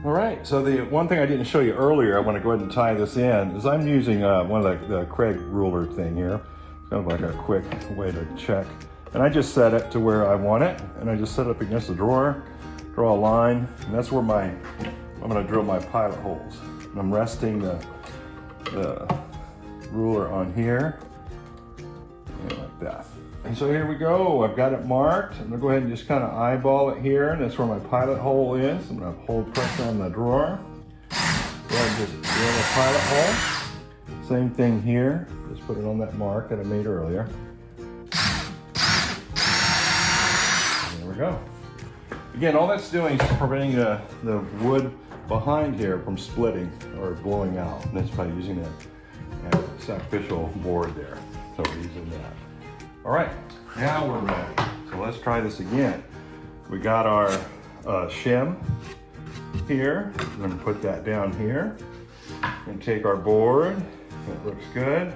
All right, so the one thing I didn't show you earlier, I want to go ahead and tie this in, is I'm using one of the Craig ruler thing here. It's kind of like a quick way to check. And I just set it to where I want it, and I just set it up against the drawer, draw a line, and that's where I'm going to drill my pilot holes. And I'm resting the ruler on here, and like that. And so here we go, I've got it marked. I'm gonna go ahead and just kind of eyeball it here, and that's where my pilot hole is. I'm gonna hold pressure on the drawer. Go ahead and just drill the pilot hole. Same thing here, just put it on that mark that I made earlier. There we go. Again, all that's doing is preventing the wood behind here from splitting or blowing out. And that's by using that sacrificial board there. So we're using that. All right, now we're ready. So let's try this again. We got our shim here. I'm gonna put that down here. And take our board, that looks good.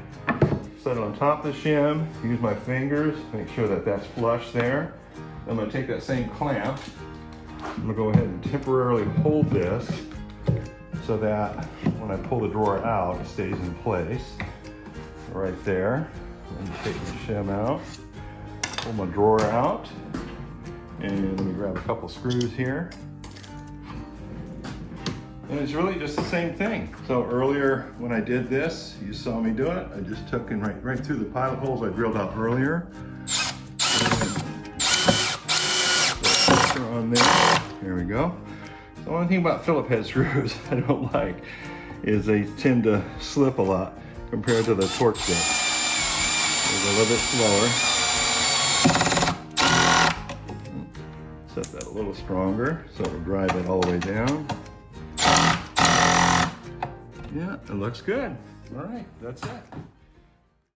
Set it on top of the shim, use my fingers, make sure that that's flush there. I'm gonna take that same clamp. I'm gonna go ahead and temporarily hold this so that when I pull the drawer out, it stays in place. Right there. And take the shim out, pull my drawer out, and let me grab a couple screws here. And it's really just the same thing. So earlier when I did this, you saw me do it. I just took in right through the pilot holes I drilled out earlier. Pressure on there. There we go. The only thing about Phillip head screws I don't like is they tend to slip a lot compared to the torque bit. A little bit slower. Set that a little stronger so it'll drive it all the way down. Yeah, it looks good. All right, that's it.